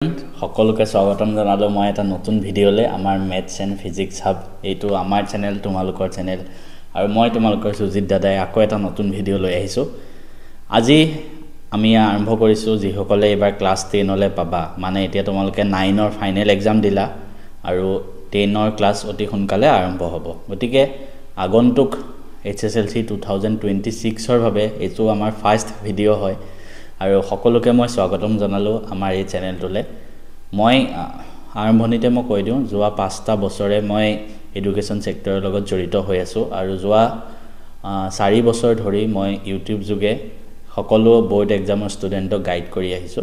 সকলোকে স্বাগতম জনালো মই এটা নতুন ভিডিঅ'লে আমাৰ মেথছ এণ্ড ফিজিক্স হাব এইটো আমাৰ চেনেল তোমালোকৰ চেনেল আৰু মই তোমালোকৰ সুজিত দাদাই আকৌ এটা নতুন ভিডিঅ' লৈ আহিছোঁ আজি আমি আৰম্ভ কৰিছোঁ যিসকলে এবাৰ ক্লাছ 10 লৈ পাবা মানে এতিয়া তোমালোকে 9 ৰ ফাইনেল এক্সাম দিলা আৰু 10 ৰ ক্লাছ অতি সোনকালে আৰম্ভ হ'ব গতিকে আগন্তুক HSLC 2026 ৰ বাবে এইটো আমাৰ ফাৰ্ষ্ট ভিডিঅ' হয় আৰু সকলোকে মই স্বাগতম জনালো আমাৰ এই চেনেলটোলে মই আৰম্ভণিতে মই কৈ দিওঁ যোৱা 5টা বছৰে মই এডুকেশ্যন সেক্টৰৰ লগত জড়িত হৈ আছো আৰু যোৱা 4 বছৰ ধৰি মই ইউটিউব যোগে সকলো বোৰ্ড এক্সামৰ ষ্টুডেণ্টক গাইড কৰি আহিছো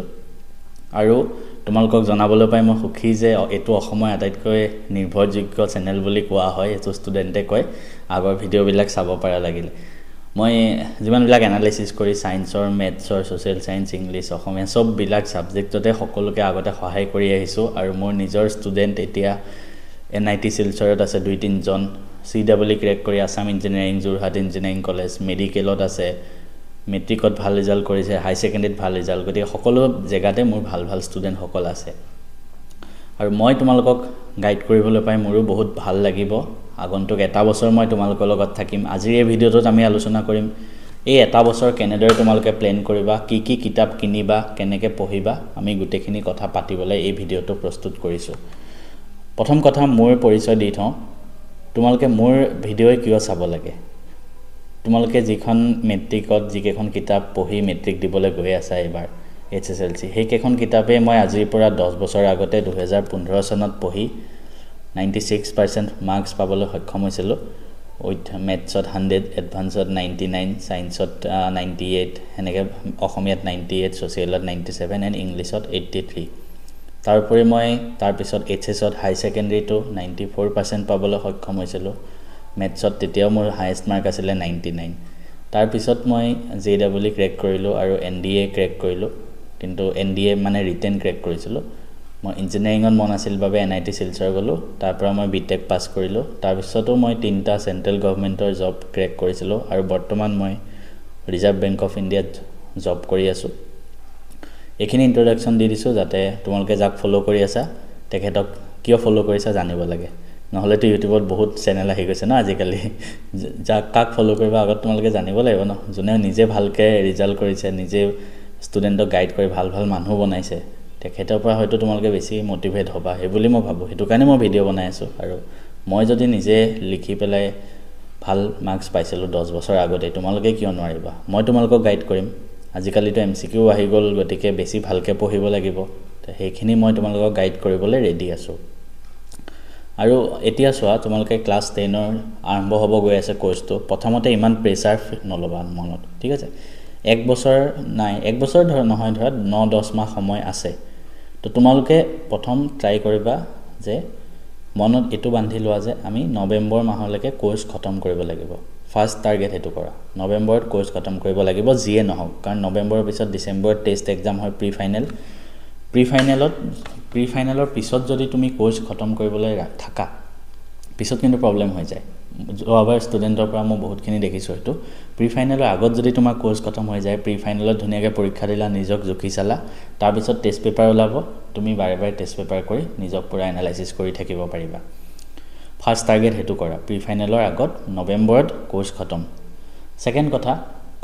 আৰু তোমালোকক জনাবলৈ পাই মই সুখী যে এটো অসমৰ আটাইতকৈ নিৰ্ভৰযোগ্য চেনেল বুলি কোৱা হয় এটো ষ্টুডেণ্টে কয় আগৰ ভিডিঅ'বিলাক চাব পৰা লাগিল মই যিমান বিলাক এনালাইসিস কৰি সায়েন্সৰ মেথছৰ সোশ্যাল সায়েন্স ইংলিশ অসমীয়া সব বিলাক সাবজেক্টতে সকলোকে আগতে সহায় কৰি আহিছো আৰু মোৰ নিজৰ ষ্টুডেণ্ট এতিয়া NIT শিলচৰত আছে 2-3 জন CW ক্ৰেক কৰি Assam engineering Jorhat engineering college মেডিকেলত আছে মেট্ৰিকত ভাল ৰিজাল্ট কৰিছে হাই সেকেন্ডাৰীত ভাল ৰিজাল্ট গতিকে সকলো জেগাতে মোৰ ভাল ভাল ষ্টুডেণ্ট সকল আছে আৰু মই তোমালোকক গাইড কৰিবলৈ পাই মোৰো বহুত ভাল লাগিব আগন্তুক এটা বছৰ মই তোমালোকৰ লগত থাকিম আজিৰ এই ভিডিঅ'টোত আমি আলোচনা কৰিম এই এটা বছৰ কেনেদৰে তোমালোকে প্ল্যান কৰিবা কি কি কিতাপ কিনিবা কেনেকৈ পঢ়িবা আমি গুটেখিনি কথা পাতিবলৈ এই ভিডিঅ'টো প্ৰস্তুত কৰিছো প্ৰথম কথা মোৰ পৰিচয় দি থওঁ তোমালোকে মোৰ ভিডিঅ' কিয় চাব লাগে তোমালোকে যিখন মেট্ৰিকত যিকেখন কিতাপ পঢ়ি মেট্ৰিক দিবলৈ গৈ আছা এবাৰ HSLC সেইকেখন কিতাপে মই আজিৰ পৰা 10 বছৰ আগতে 2015 চনত পঢ়ি 96% মাৰ্কস পাবলৈ সক্ষম হৈছিল উইথ মেথছত 100 এডভান্সত 99 সায়েন্সত 98 হেনেকে অসমীয়াত 98 সোশ্যালত 97 এণ্ড ইংলিশত 83 তাৰপৰি মই তাৰ পিছত HSত হাই সেকেন্ডাৰীটো 94% পাবলৈ সক্ষম হৈছিল মেথছত তেতিয়াও মোৰ হাইয়েস্ট মাৰ্ক আছিল 99 তাৰ পিছত মই JW ক্ৰেক কৰিলো আৰু NDA ক্ৰেক কৰিলো কিন্তু NDA মানে ৰিটেন ক্ৰেক কৰিছিলো মই ইঞ্জিনিয়াৰিংত মন আছিল বাবে NIT শিলচৰ গলো তাৰ পৰা মই বিটেক পাস কৰিলো তাৰ পিছতো মই 3টা সেন্ট্ৰেল গভৰ্ণমেন্টৰ জব ক্ৰেক কৰিছিলো আৰু বৰ্তমান মই ৰিজাৰ্ভ বেংক অফ ইণ্ডিয়াত জব কৰি আছো এখিনি ইন্ট্ৰোডাকচন দি দিছো যাতে তোমালোকে যাক ফলো কৰি আছা তেখেতক কিয় ফলো কৰিছা জানিব লাগে নহলে তো ইউটিউবত বহুত চেনেল আহি গৈছে না আজিকালি যাক কাক ফলো কৰিবা আগত তোমালোকে জানিব লাগিব ন যোনে নিজে ভালকে ৰিজাল্ট কৰিছে নিজে ষ্টুডেণ্টক গাইড কৰি ভাল ভাল মানুহ বনাইছে তেখেতৰ পৰা হয়তো তোমালোকে বেছি মোটিভেট হ'বা হে বুলি মই ভাবো হেতু কাৰণে মই ভিডিঅ' বনাই আছো আৰু মই যদি নিজে লিখি পেলাই ভাল মাৰ্কস পাইছিলো 10 বছৰ আগতে তোমালোকে কিয় নোৱাৰিবা মই তোমালোকক গাইড কৰিম আজিকালি তো MCQ আহি গল গতিকে বেছি ভালকে পঢ়িব লাগিব সেইখিনি মই তোমালোকক গাইড কৰিবলৈ ৰেডি আছো আৰু এতিয়া চোৱা তোমালোকে ক্লাছ 10 ৰ আৰম্ভ হ'ব গৈ আছে কোৰ্সটো প্ৰথমতে ইমান প্ৰেসাৰ নলবা মনত ঠিক আছে এক বছৰ নাই এক বছৰ ধৰ নহয় ধৰা 9-10 মাহ সময় আছে তো তোমালোকে প্ৰথম ট্ৰাই কৰিবা যে মনত এটো বান্ধি লোৱা যে আমি নৱেম্বৰ মাহলৈকে কোৰ্স খতম কৰিব লাগিব ফাৰ্স্ট টাৰ্গেট হেতু কৰা নৱেম্বৰত কোৰ্স খতম কৰিব লাগিব জিয়ে নহওক কাৰণ নৱেম্বৰৰ পিছত ডিসেম্বৰত টেষ্ট এক্সাম হয় প্ৰি ফাইনেলৰ পিছত যদি তুমি কোৰ্স খতম কৰিবলৈ থাকা পিছত কিন্তু প্ৰবলেম হৈ যায় যোৱাবাৰ ষ্টুডেণ্টৰ পৰা মই বহুতখিনি দেখিছো এটো প্ৰি ফাইনেলৰ আগত যদি তোমাৰ কোৰ্স খতম হৈ যায় প্ৰি ফাইনেলত ধুনীয়াকৈ পৰীক্ষা দিলা নিজক জুকি চালা তাৰ পিছত টেষ্ট পেপাৰ ওলাব তুমি বাৰে বাৰে টেষ্ট পেপাৰ কৰি নিজক পুৰা এনালাইসিস কৰি থাকিব পাৰিবা ফাৰ্স্ট টাৰ্গেট হেতু কৰা প্ৰি ফাইনেলৰ আগত নৱেম্বৰত কোৰ্স খতম সেকেন্ড কথা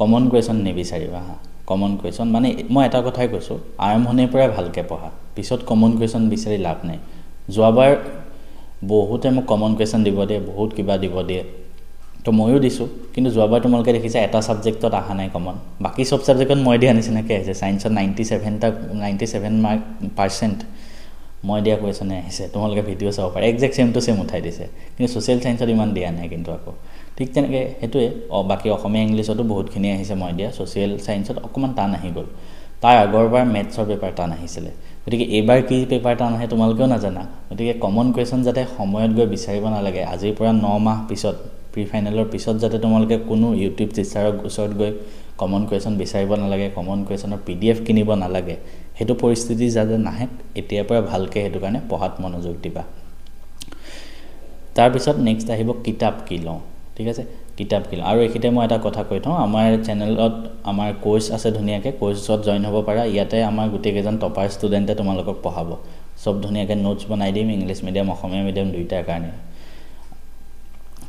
কমন কুৱেশ্যন নিবিচাৰিবা কমন কুৱেশ্যন মানে মই এটা কথাই কৈছো আৰম্ভণিৰ পৰা ভালকে পঢ়া পিছত কমন কুৱেশ্যন বিচাৰি লাভ নাই যোৱাবাৰ বহুতে মোক কমন কুৱেশ্যন দিব দিয়ে বহুত কিবা দিব দিয়ে তো ময়ো দিছো কিন্তু যোৱাবাৰ তোমালোকে দেখিছা এটা সাবজেক্টত আহা নাই কমন বাকি সব সাবজেক্টত মই দিয়া নিচিনাকৈ আহিছে সায়েন্সত 97% মই দিয়া কুৱেশ্যনে আহিছে তোমালোকে ভিডিঅ' চাব পাৰে এক্সাক্ট সেম টু সেম উঠাই দিছে কিন্তু সোশ্যাল সায়েন্সত ইমান দিয়া নাই কিন্তু আকৌ ঠিক তেনেকৈ হেতুৱে বাকি অসমীয়া ইংলিশতো বহুতখিনি আহিছে মই দিয়া সোশ্যাল সায়েন্সত অকমান টান আহি গল তাৰ আগৰবাৰ মেথছৰ পেপাৰ টান আহিছিলে গতিকে এবাৰ কি পেপাৰ টান আহে তোমালোকেও নাজানা গতিকে কমন কুৱেশ্যন যাতে সময়ত গৈ বিচাৰিব নালাগে আজিৰ পৰা 9 মাহ পিছত প্ৰি ফাইনেলৰ পিছত যাতে তোমালোকে কোনো ইউটিউব টিচাৰৰ ওচৰত গৈ কমন কুৱেশ্যন বিচাৰিব নালাগে কমন কুৱেশ্যনৰ PDF কিনিব নালাগে হেতু পৰিস্থিতি যাতে নাহে এতিয়াৰ পৰা ভালকে হেতু কাৰণে পঢ়াত মনোযোগ দিবা তাৰ পিছত নেক্সট আহিব কিতাপ কি লওঁ ঠিক আছে কিতাপ কিনো আৰু এখিতে মই এটা কথা কৈ থওঁ আমাৰ চেনেলত আমাৰ কোৰ্স আছে ধুনীয়াকৈ কোৰ্সত জয়েন হ'ব পাৰা ইয়াতে আমাৰ গোটেইকেইজন টপাৰ ষ্টুডেণ্টে তোমালোকক পঢ়াব সব ধুনীয়াকৈ নোটছ বনাই দিম ইংলিছ মিডিয়াম অসমীয়া মিডিয়াম দুইটাৰ কাৰণে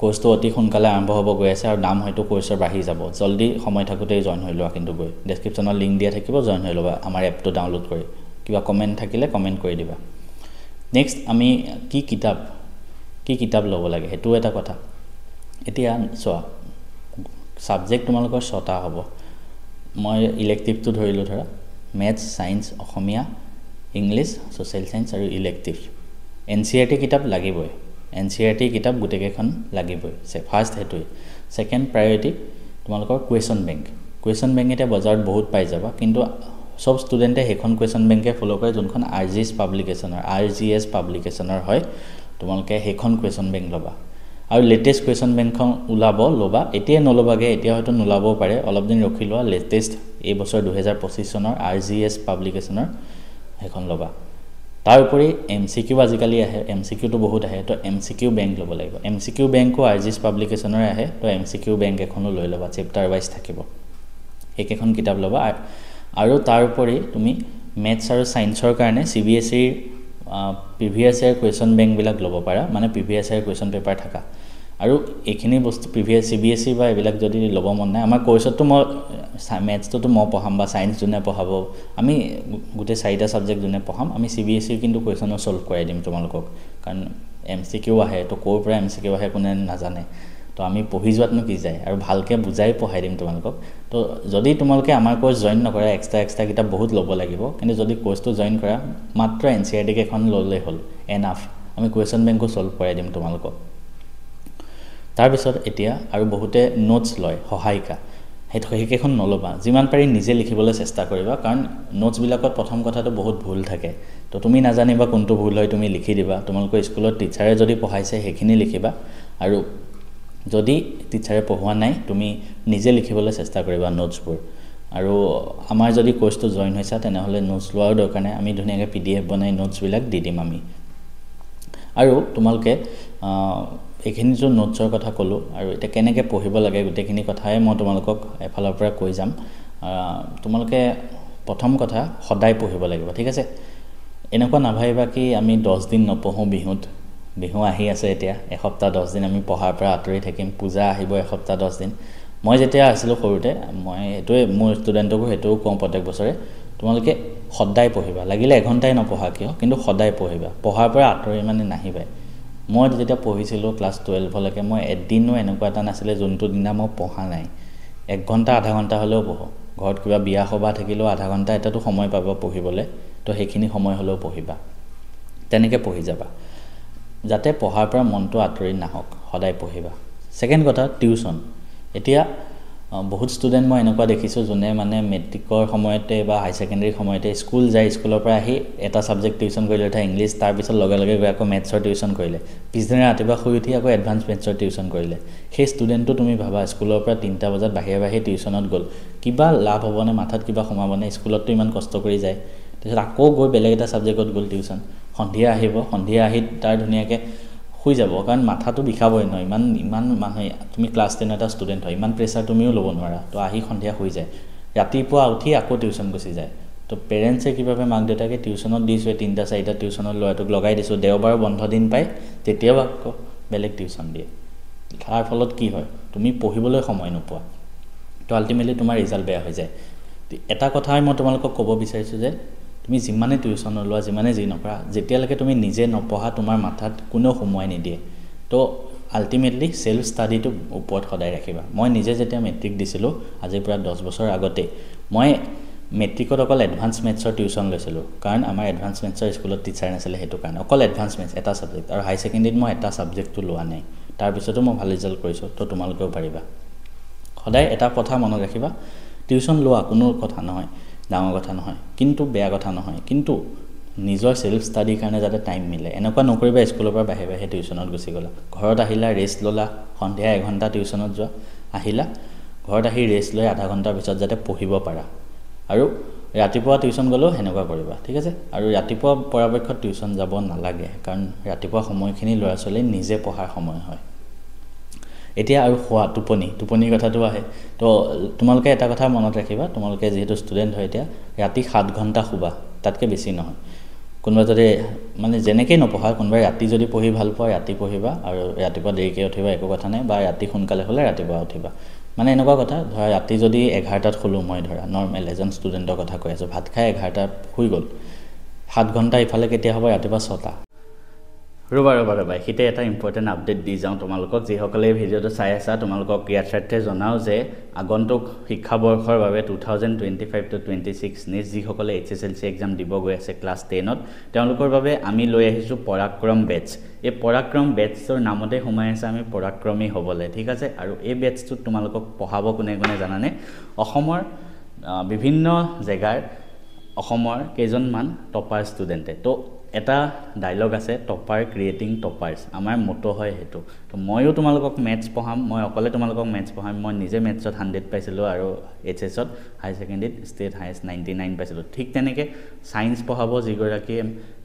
কোৰ্সটো অতি সোনকালে আৰম্ভ হ'ব গৈ আছে আৰু দাম হয়তো কোৰ্সৰ বাঢ়ি যাব জলদি সময় থাকোতেই জয়েন হৈ লোৱা কিন্তু গৈ ডেসক্ৰিপচনত লিংক দিয়া থাকিব জয়েন হৈ ল'বা আমাৰ এপটো ডাউনলোড কৰি কিবা কমেন্ট থাকিলে কমেন্ট কৰি দিবা নেক্সট আমি কি কিতাপ ল'ব লাগে হেতু এটা কথা এতিয়া চোৱা সাবজেক্ট তোমালোকৰ 6টা হ'ব মই ইলেক্টিভটো ধৰিলো ধৰা ম্যাথছ সায়েন্স অসমীয়া ইংলিছ সোশ্যাল সায়েন্স আৰু ইলেক্টিভ এনসিইআৰটি কিতাপ লাগিবই এনসিইআৰটি কিতাপ গুটেকেখন লাগিবই ফাৰ্স্ট হেতুই সেকেন্ড প্ৰায়োৰিটি তোমালোকৰ কোৱেশ্চন বেংক এটা বজাৰত বহুত পাই যাবা কিন্তু সব ষ্টুডেণ্টে হেখন কোৱেশ্চন বেংকে ফলো কৰে যোনখন আৰজিএছ পাব্লিকেশনৰ হয় তোমালোকে হেখন কোৱেশ্চন বেংক লবা আৰু লেটেষ্ট কোৱেশ্চন বেংকখন লবা এতিয়া নলবাগে এতিয়া হয়তো নলাবও পাৰে অলপ দিন ৰখি লোৱা লেটেষ্ট এই বছৰ 2025 চনৰ আৰজিএছ পাব্লিকেশনৰ হেখন লবা তাৰ উপৰি এমসিকিউ আজিকালি আহে এমসিকিউ তো বহুত আহে তো এমসিকিউ বেংক ল'ব লাগিব এমসিকিউ বেংকো আৰজিএছ পাব্লিকেশনৰ আহে তো এমসিকিউ বেংক এখনো লৈ ল'বা চেপ্টাৰ ওয়াইজ থাকিব একেখন কিতাপ ল'বা আৰু তাৰ উপৰি তুমি ম্যাথছ আৰু সায়েন্সৰ কাৰণে সিবিএসইৰ প্ৰিভিয়াস ইয়াৰ কোৱেশ্চন বেংক বিলাক ল'ব পাৰা মানে প্ৰিভিয়াস ইয়াৰ কোৱেশ্চন পেপাৰ থাকা আৰু এখিনি বস্তু প্ৰিভিয়াস সিবিএসই বা এবিলাক যদি ল'ব মন নাই আমাৰ কোৰ্সত তো মই ম্যাথছটো তো মই পঢ়াম বা সায়েন্স জুনে পঢ়াব আমি গুটে 4টা সাবজেক্ট জুনে পঢ়াম আমি সিবিএসই কিন্তু কোৱেশ্চন সলভ কৰাই দিম তোমালোকক কাৰণ এমসিকিউ আহে তো কোৰ পৰা এমসিকিউ আহে কোনে নাজানে তো আমি পঢ়ি যোৱাতনো কি যায় আৰু ভালকে বুজাই পঢ়াই দিম তোমালোকক তো যদি তোমালোকে আমাৰ কোৰ্স জয়েন নকৰা এক্সট্ৰা কিতাপ বহুত ল'ব লাগিব কিন্তু যদি কোৰ্সটো জয়েন কৰা মাত্ৰ এনসিইআৰটি কেখন ল'লে হ'ল এনাফ আমি কোৱেশ্চন বেংকো সলভ কৰাই দিম তোমালোকক তাৰ পিছত এতিয়া আৰু বহুতে নোটছ লয় সহায়িকা হেকেখন নলবা যিমান পাৰি নিজে লিখিবলৈ চেষ্টা কৰিবা কাৰণ নোটছ বিলাকত প্ৰথম কথাটো বহুত ভুল থাকে তো তুমি নাজানিবা কোনটো ভুল হয় তুমি লিখি দিবা তোমালোকৰ স্কুলত টিচাৰে যদি পঢ়াইছে হেখিনি লিখিবা আৰু যদি টিচাৰে পঢ়োৱা নাই তুমি নিজে লিখিবলৈ চেষ্টা কৰিবা নোটছবোৰ আৰু আমাৰ যদি কোৰ্সটো জয়েন হৈছা তেনেহলে নোটছ লোৱাৰ দৰকাৰ নাই আমি ধুনীয়াকৈ পিডিএফ বনাই নোটছ বিলাক দি দিম আমি আৰু তোমালোকে এখিনি যে নোটছৰ কথা কলো আৰু এটা কেনেকৈ পঢ়িব লাগে গুটেখিনি কথাই মই তোমালোকক এফালৰ পৰা কৈ যাম তোমালোকে প্ৰথম কথা সদায় পঢ়িব লাগিব ঠিক আছে এনেকুৱা নাভাইবা কি আমি 10 দিন নপঢ়ো বিহু আহি আছে এতিয়া এসপ্তাহ 10 দিন আমি পঢ়াৰ পৰা আঁতৰি থাকিম পূজা আহিব এসপ্তাহ 10 দিন মই যেতিয়া আছিলো সৰুতে মই এটোৱে মোৰ ষ্টুডেণ্টকো হেতু কম প্ৰত্যেক বছৰে তোমালোকে সদায় পঢ়িবা লাগিলে এঘণ্টাই নপঢ়া কিয় কিন্তু সদায় পঢ়িবা পঢ়াৰ পৰা আঁতৰি মানে নাহিবা মই যেতিয়া পঢ়িছিলো ক্লাস 12 লৈকে মই এদিনো এনেকুৱা এটা নাছিলে যোনটো দিনা মই পঢ়া নাই 1 ঘণ্টা আধা ঘণ্টা হলেও পঢ়ো ঘৰত কিবা বিয়া সভা থাকিলেও আধা ঘণ্টা এটাটো সময় পাবা পঢ়িবলৈ তো হেখিনি সময় হলেও পঢ়িবা তেনেকৈ পঢ়ি যাবা যাতে পঢ়াৰ পৰা মনটো আঁতৰি নাহক সদায় পঢ়িবা সেকেন্ড কথা টিউশন এতিয়া বহুত ষ্টুডেণ্ট মই এনেকুৱা দেখিছো যোনে মানে মেট্ৰিকৰ সময়তে বা হাই সেকেন্ডাৰী সময়তে স্কুল যায় স্কুলৰ পৰা আহি এটা সাবজেক্ট টিউশন কৰিলে এটা ইংলিছ তাৰ পিছত লগে লগে গৈ আকৌ ম্যাথছৰ টিউশন কৰিলে পিছদিনা ৰাতিপুৱা শুই উঠি আকৌ এডভান্স ম্যাথছৰ টিউশন কৰিলে সেই ষ্টুডেণ্টটো তুমি ভাবা স্কুলৰ পৰা 3টা বজাত বাহিৰে টিউশনত গ'ল কিবা লাভ হ'বনে মাথাত কিবা সোমাবনে স্কুলতটো ইমান কষ্ট কৰি যায় তাৰপিছত আকৌ গৈ বেলেগ এটা সাবজেক্টত গ'ল টিউশন সন্ধিয়া আহি তাৰ ধুনীয়াকৈ হৈ যাব কাৰণ মাথাটো বিখাবই ন ইমান মানুহে তুমি ক্লাস 10 এটা ষ্টুডেন্ট হয় ইমান প্ৰেছাৰ তুমিও ল'ব নোৱাৰা তো আহি সন্ধিয়া হৈ যায় ৰাতিপুৱা উঠি আকৌ টিউশন গুচি যায় তো পেৰেন্টছে কিভাবে মাক দেউতাকে টিউশনত দিছে 3টা 4টা টিউশনত লয়টোক লগাই দিছো দেওবাৰ বন্ধ দিন পাই তেতিয়াও আকৌ বেলেগ টিউশন দিয়ে তাৰ ফলত কি হয় তুমি পঢ়িবলৈ সময় নোপোৱা তো আলটিমেটলি তোমাৰ ৰিজাল্ট বেয়া হৈ যায় এটা কথাই মই তোমালোকক ক'ব বিচাৰিছো যে তুমি যিমানে টিউশন লোৱা যিমানে যি নকৰা যেতিয়ালৈকে তুমি নিজে নপঢ়া তোমাৰ মাথাত কোনো সময় নিদিয়ে তো আলটিমেটলি সেলফ ষ্টাডিটো ওপৰত সদায় ৰাখিবা মই নিজে যেতিয়া মেট্ৰিক দিছিলো আজি প্ৰায় 10 বছৰ আগতে মই মেট্ৰিকত অকল এডভান্স ম্যাথছৰ টিউশন লৈছিলো কাৰণ আমাৰ এডভান্স ম্যাথছৰ স্কুলত টিচাৰ নাছিলে হেতু কাৰণে অকল এডভান্স ম্যাথছ এটা সাবজেক্ট আৰু হাই সেকেন্ডাৰীত মই এটা সাবজেক্টটো লোৱা নাই তাৰ পিছতো মই ভাল ৰিজাল্ট কৰিছো তো তোমালোকেও পাৰিবা সদায় এটা কথা মনত ৰাখিবা টিউশন লোৱা কোনো কথা নহয় ডাঙৰ কথা নহয় কিন্তু বেয়া কথা নহয় কিন্তু নিজৰ সেলফ ষ্টাডি কাৰণে যাতে টাইম মিলে এনেকুৱা নকৰিবা স্কুলৰ পৰা বাহিৰে টিউশনত গুচি গলা ঘৰত আহিলা ৰেষ্ট ললা সন্ধিয়া 1 ঘণ্টা টিউশনত যোৱা আহিলা ঘৰত আহি ৰেষ্ট লৈ আধা ঘণ্টাৰ পিছত যাতে পঢ়িব পাৰা আৰু ৰাতিপুৱা টিউশন গলো হেনেকুৱা কৰিবা ঠিক আছে আৰু ৰাতিপুৱা পৰাপক্ষত টিউশন যাব নালাগে কাৰণ ৰাতিপুৱা সময়খিনি ল'ৰা ছোৱালী নিজে পঢ়াৰ সময় হয় এতিয়া আৰু খোৱা টোপনিৰ কথাটো আহে তো তোমালোকে এটা কথা মনত ৰাখিবা তোমালোকে যেহেতু ষ্টুডেণ্ট হয় এতিয়া ৰাতি 7 ঘণ্টা শুবা তাতকৈ বেছি নহয় কোনোবা যদি মানে যেনেকৈ নপঢ়া কোনোবাই ৰাতি যদি পঢ়ি ভাল পোৱা ৰাতি পঢ়িবা আৰু ৰাতিপুৱা দেৰিকৈ উঠিবা একো কথা নাই বা ৰাতি সোনকালে হ'লে ৰাতিপুৱা উঠিবা মানে এনেকুৱা কথা ধৰা ৰাতি যদি 11টাত শুলোঁ মই ধৰা নৰ্মেল এজন ষ্টুডেণ্টৰ কথা কৈ আছোঁ ভাত খাই 11টাত শুই গ'ল 7 ঘণ্টা ইফালে কেতিয়া হ'ব ৰাতিপুৱা 6টা ৰবা এইখিতে এটা ইম্পৰ্টেণ্ট আপডেট দি যাওঁ তোমালোকক যিসকলে এই ভিডিঅ'টো চাই আছা তোমালোকক ইয়াতে জনাওঁ যে আগন্তুক শিক্ষাবৰ্ষৰ বাবে 2025 to 26 নেক্সট যিসকলে HSLC এক্সাম দিব গৈ আছে ক্লাছ 10ত তেওঁলোকৰ বাবে আমি লৈ আহিছোঁ পৰাক্ৰম বেটছ এই পৰাক্ৰম বেটছৰ নামতে সোমাই আছে আমি পৰাক্ৰমী হ'বলৈ ঠিক আছে আৰু এই বেটছটোত তোমালোকক পঢ়াব কোনে জানানে অসমৰ বিভিন্ন জেগাৰ অসমৰ কেইজনমান টপাৰ ষ্টুডেণ্টে তো এটা ডায়লগ আছে টপাৰ ক্ৰিয়েটিং টপাৰ্ছ আমাৰ মটো হয় হেতু তো ময়ো তোমালোকক মেথছ পঢ়াম মই অকলে তোমালোকক মেথছ পঢ়াম মই নিজে মেথছত 100 পাইছিলোঁ আৰু এইচএছত হাই সেকেন্ডাৰীত ষ্টেট হাইয়েষ্ট 99 পাইছিলোঁ ঠিক তেনেকৈ সায়েন্স পঢ়াব যিগৰাকী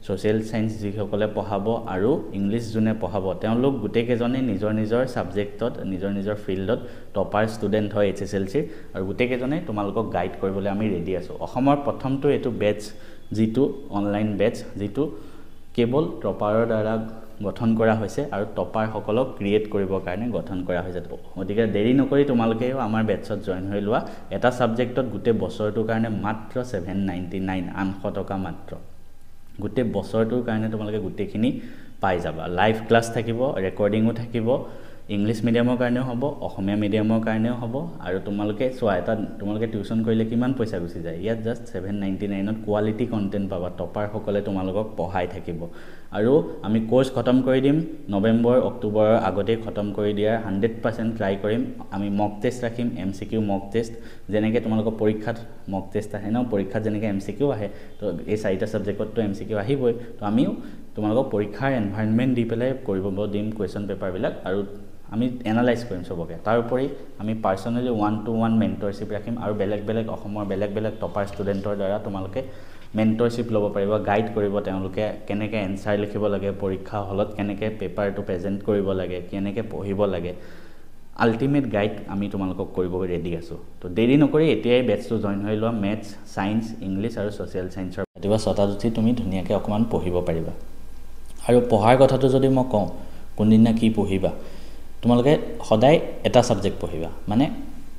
সোশ্যাল সায়েন্স যিসকলে পঢ়াব আৰু ইংলিছ যোনে পঢ়াব তেওঁলোক গোটেইকেজনে নিজৰ সাবজেক্টত নিজৰ ফিল্ডত টপাৰ ষ্টুডেণ্ট হয় এইচএছএলসি আৰু গোটেইকেজনে তোমালোকক গাইড কৰিবলৈ আমি ৰেডি আছোঁ অসমৰ প্ৰথমটো এটো বেটছ যিটো অনলাইন বেটছ যিটো কেৱল টপাৰৰ দ্বাৰা গঠন কৰা হৈছে আৰু টপাৰ সকলক ক্ৰিয়েট কৰিবৰ কাৰণে গঠন কৰা হৈছে গতিকে দেৰি নকৰি তোমালোকেও আমাৰ বেটছত জয়েন হৈ লোৱা এটা সাবজেক্টত গোটেই বছৰটোৰ কাৰণে মাত্ৰ 799 800 টকা মাত্ৰ গোটেই বছৰটোৰ কাৰণে তোমালোকে গোটেইখিনি পাই যাবা লাইভ ক্লাছ থাকিব ৰেকৰ্ডিংও থাকিব ইংলিছ মিডিয়ামৰ কাৰণেও হ'ব অসমীয়া মিডিয়ামৰ কাৰণেও হ'ব আৰু তোমালোকে চোৱা এটা তোমালোকে টিউচন কৰিলে কিমান পইচা গুচি যায় ইয়াত জাস্ট 799 ত কোৱালিটি কন্টেন্ট পাবা টপাৰ সকলে তোমালোকক পঢ়াই থাকিব আৰু আমি কোৰ্স খতম কৰি দিম নৱেম্বৰ অক্টোবৰৰ আগতে খতম কৰি দিয়াৰ 100% ট্ৰাই কৰিম আমি মক টেষ্ট ৰাখিম এমসিকিউ মক টেষ্ট যেনেকৈ তোমালোকৰ পৰীক্ষাত মক টেষ্ট আহে ন পৰীক্ষাত যেনেকৈ এমসিকিউ আহে তো এই চাৰিটা সাবজেক্টত তো এমসিকিউ আহিবই তো আমিও তোমালোকক পৰীক্ষাৰ এনভাইৰনমেন্ট দি পেলাই কৰিব দিম কোৱেশ্চন পেপাৰ বিলাক আৰু আমি এনালাইজ কৰিম সবকে তাৰ উপৰি আমি পাৰ্সোনালি 1-to-1 মেন্টৰশিপ ৰাখিম আৰু বেলেগ অসমৰ বেলেগ টপাৰ ষ্টুডেণ্টৰ দ্বাৰা তোমালোকে মেন্টৰশিপ ল'ব পাৰিব গাইড কৰিব তেওঁলোকে কেনেকৈ এনসাৰ লিখিব লাগে পৰীক্ষা হলত কেনেকৈ পেপাৰটো প্ৰেজেন্ট কৰিব লাগে কেনেকৈ পঢ়িব লাগে আল্টিমেট গাইড আমি তোমালোকক কৰিব ৰেডি আছো তো দেৰি নকৰি এতিয়াই বেটছটো জয়েন হৈ লোৱা মেথছ সায়েন্স ইংলিছ আৰু সোশ্যাল সায়েন্সৰ ৰাতিপুৱা 6টাত উঠি তুমি ধুনীয়াকৈ অকমান পঢ়িব পাৰিবা আৰু পঢ়াৰ কথাটো যদি মই কওঁ কোনদিনা কি পঢ়িবা তোমালোকে সদায় এটা সাবজেক্ট পঢ়িবা মানে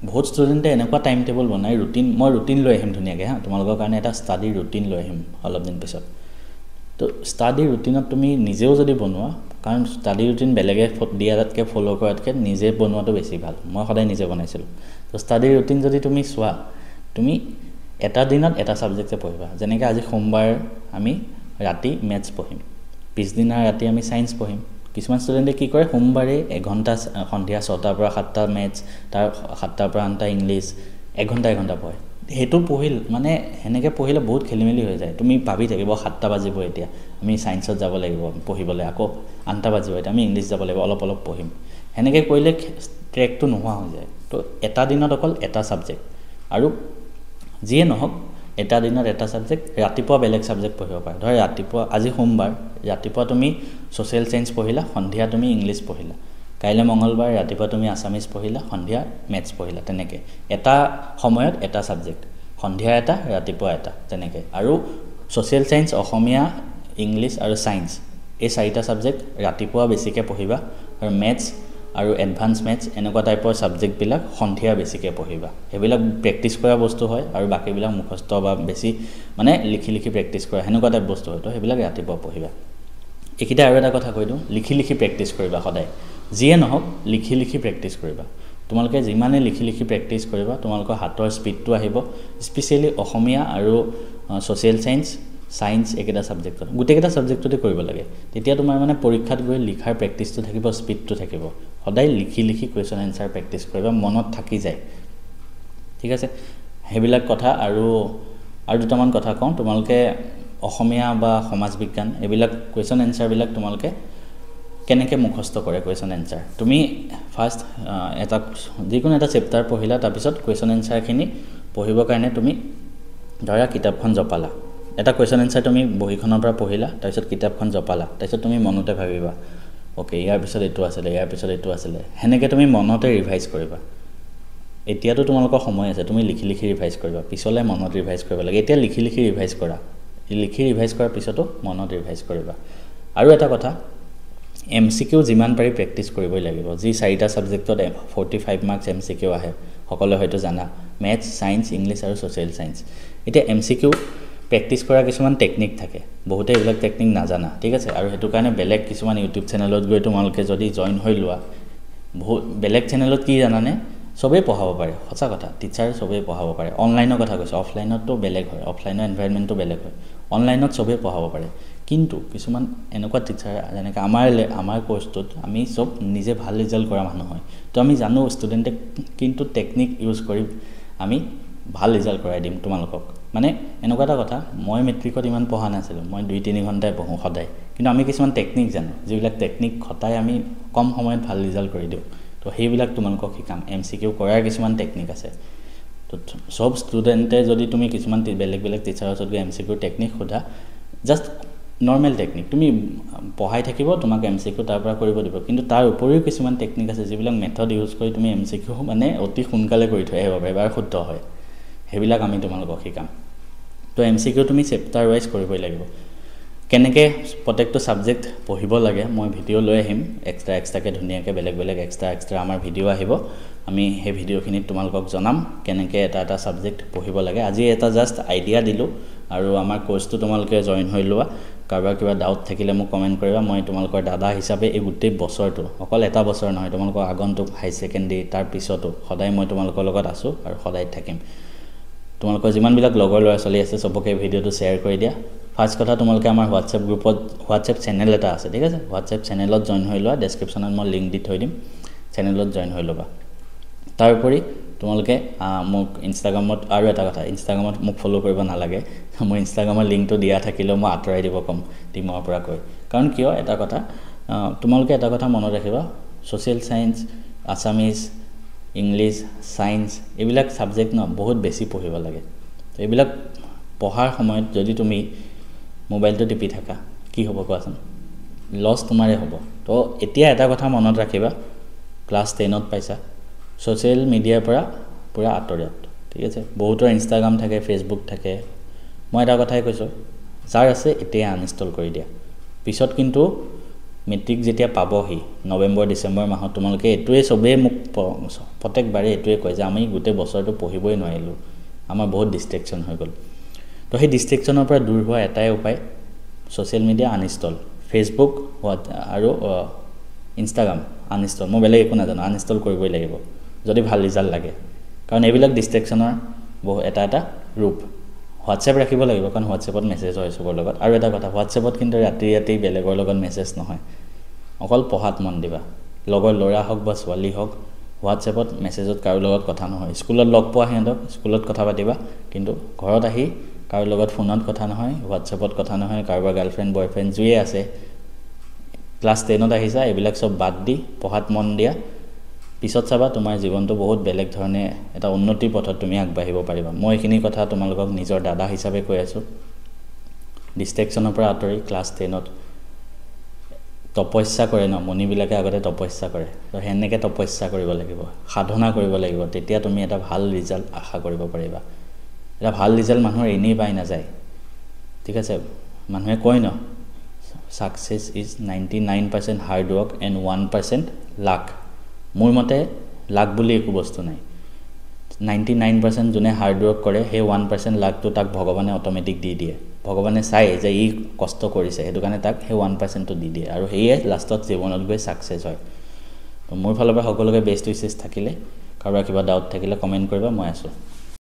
বহুত ষ্টুডেণ্টে এনেকুৱা টাইম টেবল বনাই মই ৰুটিন লৈ আহিম ধুনীয়াকৈ হা তোমালোকৰ কাৰণে এটা ষ্টাডি ৰুটিন লৈ আহিম অলপ দিন পিছত তো ষ্টাডি ৰুটিনত তুমি নিজেও যদি বনোৱা কাৰণ ষ্টাডি ৰুটিন বেলেগে দিয়াতকৈ ফ'ল' কৰাতকৈ নিজে বনোৱাটো বেছি ভাল মই সদায় নিজে বনাইছিলোঁ তো ষ্টাডি ৰুটিন যদি তুমি চোৱা তুমি এটা দিনত এটা সাবজেক্টে পঢ়িবা যেনেকৈ আজি সোমবাৰ আমি ৰাতি মেথছ পঢ়িম পিছদিনা ৰাতি আমি সায়েন্স পঢ়িম কিছুমান ষ্টুডেণ্টে কি কৰে সোমবাৰে 1 ঘণ্টা সন্ধিয়া 6টাৰ পৰা 7টা মেথছ তাৰ 7টাৰ পৰা 8টা ইংলিছ 1 ঘণ্টা পঢ়ে হেতু পঢ়িল মানে হেনেকে পঢ়িলে বহুত খেলিমেলি হৈ যায় তুমি ভাবি থাকিব 7টা বাজিব এতিয়া আমি সায়েন্সত যাব লাগিব পঢ়িবলৈ আকৌ 8টা বাজিব এতিয়া আমি ইংলিছ যাব লাগিব অলপ পঢ়িম হেনেকে কৰিলে ট্ৰেকটো নোহোৱা হৈ যায় তো এটা দিনত অকল এটা সাবজেক্ট আৰু যিয়ে নহওক এটা দিনত এটা সাবজেক্ট ৰাতিপুৱা বেলেগ সাবজেক্ট পঢ়িব পাৰা ধৰ ৰাতিপুৱা আজি সোমবাৰ ৰাতিপুৱা তুমি সোশ্যাল সায়েন্স পঢ়িলা সন্ধিয়া তুমি ইংলিছ পঢ়িলা কাইলে মঙ্গলবাৰ ৰাতিপুৱা তুমি আসামিজ পঢ়িলা সন্ধিয়া মেথছ পঢ়িলা তেনেকৈ এটা সময়ত এটা সাবজেক্ট সন্ধিয়া এটা ৰাতিপুৱা এটা তেনেকৈ আৰু সোশ্যাল সায়েন্স অসমীয়া ইংলিছ আৰু সায়েন্স এই চাৰিটা সাবজেক্ট ৰাতিপুৱা বেছিকৈ পঢ়িবা আৰু মেথছ আৰু এডভান্স মেথছ এনেকুৱা টাইপৰ সাবজেক্টবিলাক সন্ধিয়া বেছিকৈ পঢ়িবা সেইবিলাক প্ৰেক্টিছ কৰা বস্তু হয় আৰু বাকিবিলাক মুখস্থ বা বেছি মানে লিখি প্ৰেক্টিছ কৰা হেনেকুৱা টাইপ বস্তু হয় তো সেইবিলাক ৰাতিপুৱা পঢ়িবা একিটা আৰু এটা কথা কৈ দিওঁ লিখি প্ৰেক্টিছ কৰিবা সদায় যিয়ে নহওক লিখি প্ৰেক্টিছ কৰিবা তোমালোকে যিমানে লিখি প্ৰেক্টিছ কৰিবা তোমালোকৰ হাতৰ স্পীডটো আহিব স্পেশালি অসমীয়া আৰু সোশ্যাল সায়েন্স একেটা সাবজেক্টত গোটেইকেইটা সাবজেক্টতে কৰিব লাগে তেতিয়া তোমাৰ মানে পৰীক্ষাত গৈ লিখাৰ প্ৰেক্টিছটো থাকিব স্পীডটো থাকিব সদায় লিখি কোৱেশ্চন আনসাৰ প্ৰেক্টিছ কৰিবা মনত থাকি যায় ঠিক আছে হেবিলাক কথা আৰু দুটামান কথা কওঁ তোমালোকে অসমীয়া বা সমাজ বিজ্ঞান এবিলাক কোৱেশ্চন আনসাৰ বিলাক তোমালোকে কেনেকৈ মুখস্থ কৰে কোৱেশ্চন আনসাৰ তুমি ফাৰ্স্ট এটা যিকোনো এটা চেপ্টাৰ পঢ়িলা তাৰ পিছত কোৱেশ্চন আনসাৰখিনি পঢ়িবৰ কাৰণে তুমি ধৰা কিতাপখন জপালা এটা কোৱেশ্চন আনসাৰ তুমি বহিখনৰ পৰা পঢ়িলা তাৰ পিছত কিতাপখন জপালা তাৰ পিছত তুমি মনতে ভাবিবা ওকে ইয়াৰ পিছত এইটো আছিলে হেনেকে তুমি মনতে ৰিভাইজ কৰিবা এতিয়াতো তোমালোকৰ সময় আছে তুমি লিখি ৰিভাইজ কৰিবা পিছলে মনত ৰিভাইজ কৰিব লাগে এতিয়া লিখি ৰিভাইজ কৰা ৰিভাইজ কৰাৰ পিছতো মনত ৰিভাইজ কৰিবা আৰু এটা কথা MCQ যিমান পাৰি প্ৰেক্টিছ কৰিবই লাগিব যি চাৰিটা সাবজেক্টত 45 মাৰ্কছ MCQ আহে সকলো হয়তো জানা ম্যাথছ সায়েন্স ইংলিশ আৰু সোশ্যাল সায়েন্স এতিয়া MCQ প্ৰেক্টিছ কৰা কিছুমান টেকনিক থাকে বহুতে এইবিলাক টেকনিক নাজানা ঠিক আছে আৰু হেতু কাৰণে বেলেগ কিছুমান ইউটিউব চেনেলত গৈ তোমালোকে যদি জয়েন হৈ লোৱা বেলেগ চেনেলত কি জানানে সবে পঢ়াব পাৰে সঁচা কথা টিচাৰ সবে পঢ়াব পাৰে অনলাইনৰ কথা কৈছো অফলাইনতো বেলেগ হয় অফলাইনৰ এনভায়ৰনমেন্টটো বেলেগ হয় অনলাইনত সবে পঢ়াব পাৰে কিন্তু কিছুমান এনেকুৱা টিচাৰ যেনেকৈ আমাৰ কোৰ্সটোত আমি সব নিজে ভাল ৰিজাল্ট কৰা মানুহ হয় তো আমি জানো ষ্টুডেণ্টে কিন্তু টেকনিক ইউজ কৰি আমি ভাল ৰিজাল্ট কৰাই দিম তোমালোকক মানে এনেকুৱা এটা কথা মই মেট্ৰিকত ইমান পঢ়া নাছিলো মই 2-3 ঘণ্টাই পঢ়ো সদায় কিন্তু আমি কিছুমান টেকনিক জানো যিবিলাক টেকনিক খটাই আমি কম সময়ত ভাল ৰিজাল্ট কৰি দিও তো সেইবিলাক তোমালোকক শিকাম MCQ কৰাৰ কিছুমান টেকনিক আছে তো সব ষ্টুডেণ্টে যদি তুমি কিছুমান বেলেগ টিচাৰৰ ওচৰত MCQ টেকনিক সোধা জাস্ট নৰ্মেল টেকনিক তুমি পঢ়াই থাকিব তোমাক MCQ তাৰ পৰা কৰিব দিব কিন্তু তাৰ উপৰিও কিছুমান টেকনিক আছে যিবিলাক মেথড ইউজ কৰি তুমি MCQ মানে অতি সোনকালে কৰি থৈ আহিব পাৰিবা আৰু শুদ্ধ হয় হেবিলাক আমি তোমালোকক শিকাম তো MCQ তুমি চেপ্টাৰ ওয়াইজ কৰিবই লাগিব কেনেকে প্ৰত্যেকটো সাবজেক্ট পঢ়িব লাগে মই ভিডিও লৈ আহিম এক্সট্ৰাকে ধুনিয়াকে বেলেগ এক্সট্ৰা আমাৰ ভিডিও আহিব আমি সেই ভিডিওখিনিত তোমালোকক জনাম কেনেকে এটা সাবজেক্ট পঢ়িব লাগে আজি এটা জাস্ট আইডিয়া দিলো আৰু আমাৰ কোৰ্সটো তোমালোকে জয়েন হৈ লোৱা কাৰোবাৰ কিবা ডাউট থাকিলে মোক কমেন্ট কৰিবা মই তোমালোকৰ দাদা হিচাপে এই গোটেই বছৰটো অকল এটা বছৰ নহয় তোমালোকৰ আগন্তুক হাই সেকেন্ডাৰী তাৰ পিছতো সদায় মই তোমালোকৰ লগত আছো আৰু সদায় থাকিম তোমালোকৰ যিমান বিলাক লগৰ ল'ৰা ছোৱালী আছে সবকে ভিডিওটো শেয়াৰ কৰি দিয়া ফাৰ্স্ট কথা তোমালোকে আমাৰ WhatsApp গ্ৰুপত WhatsApp চেনেল এটা আছে ঠিক আছে WhatsApp চেনেলত জয়েন হৈ লোৱা ডেসক্ৰিপচনত মই লিংক দি থৈ দিম চেনেলত জয়েন হৈ লবা তাৰোপৰি তোমালোকে মোক ইনষ্টাগ্ৰামত আৰু এটা কথা ইনষ্টাগ্ৰামত মোক ফলো কৰিব নালাগে মই ইনষ্টাগ্ৰামৰ লিংকটো দিয়া থাকিলেও মই আঁতৰাই দিব কম টিমৰ পৰা কৈ কাৰণ কিয় এটা কথা তোমালোকে এটা কথা মনত ৰাখিবা social science Assamese English science এইবিলাক সাবজেক্ট ন বহুত বেছি পঢ়িব লাগে তো এইবিলাক পঢ়াৰ সময়ত যদি তুমি মোবাইলটো টিপি থাকা কি হ'ব কোৱাচোন লছ তোমাৰে হ'ব তো এতিয়া এটা কথা মনত ৰাখিবা ক্লাস 10ত পাইছা সোশ্যাল মিডিয়াৰ পৰা পুৰা আঁতৰত ঠিক আছে বহুতৰ ইনষ্টাগ্ৰাম থাকে ফেসবুক থাকে মই এটা কথাই কৈছো যাৰ আছে এতিয়া আনইনষ্টল কৰি দিয়া পিছত কিন্তু মেট্ৰিক যেতিয়া পাবহি নৱেম্বৰ ডিসেম্বৰ মাহত তোমালোকে এটোৱে সবে মোক প্ৰত্যেকবাৰে এটোৱে কয় যে আমি গোটেই বছৰটো পঢ়িবই নোৱাৰিলো আমাৰ বহুত ডিস্ট্ৰেকশন হৈ গল তো সেই ডিস্ট্ৰেকশনৰ পৰা দূৰ হোৱা এটাই উপায় সোশ্যাল মিডিয়া আনইনষ্টল ফেসবুক আৰু ইনষ্টাগ্ৰাম আনইনষ্টল মই বেলেগ একো নাজানো আনইনষ্টল কৰিবই লাগিব যদি ভাল ৰিজাল্ট লাগে কাৰণ এইবিলাক ডিস্ট্ৰেকশনৰ বহু এটা ৰূপ WhatsApp ৰাখিব লাগিব কাৰণ WhatsAppত মেছেজ হয় সবৰ লগত আৰু এটা কথা WhatsAppত কিন্তু ৰাতি বেলেগৰ লগত মেছেজ নহয় অকল পঢ়াত মন দিবা লগৰ ল'ৰা হওক বা ছোৱালী হওক WhatsAppত মেছেজত কাৰো লগত কথা নহয় স্কুলত লগ পোৱা হেঁতক স্কুলত কথা পাতিবা কিন্তু ঘৰত আহি কাৰো লগত ফোনত কথা নহয় WhatsAppত কথা নহয় কাৰোবাৰ গাৰ্লফ্ৰেণ্ড বয়ফ্ৰেণ্ড জুয়ে আছে ক্লাস 10ত আহিছা এইবিলাক সব বাদ দি পঢ়াত মন দিয়া পিছত চাবা তোমাৰ জীৱনটো বহুত বেলেগ ধৰণে এটা উন্নতি পথত তুমি আগবাঢ়িব পাৰিবা মই এইখিনি কথা তোমালোকক নিজৰ দাদা হিচাপে কৈ আছো ডিস্ট্ৰেকশনৰ পৰা আঁতৰি ক্লাস 10ত তপস্যা কৰে ন মনিবিলাকে আগতে তপস্যা কৰে তো হেনেকে তপস্যা কৰিব লাগিব সাধনা কৰিব লাগিব তেতিয়া তুমি এটা ভাল ৰিজাল্ট আশা কৰিব পাৰিবা এটা ভাল ৰিজাল্ট মানুহৰ এনেই পাই না যায় ঠিক আছে মানুহে কয় ন success is 99% hard work and 1% luck মোৰ মতে লাক বুলি একো বস্তু নাই 99% জুনে হাৰ্ড ওয়াৰ্ক কৰে হে 1% লাকটো তাক ভগৱানে অটোমেটিক দি দিয়ে ভগৱানে চাই যে ই কষ্ট কৰিছে হেতু কাৰণে তাক হে 1% টো দি দিয়ে আৰু হেয়ে লাষ্টত জীৱনত গৈ সাকসেস হয় তো মোৰ ফালৰ পৰা সকলোকে বেষ্ট উইচেছ থাকিলে কাৰোবাৰ কিবা ডাউট থাকিলে কমেন্ট কৰিবা মই আছো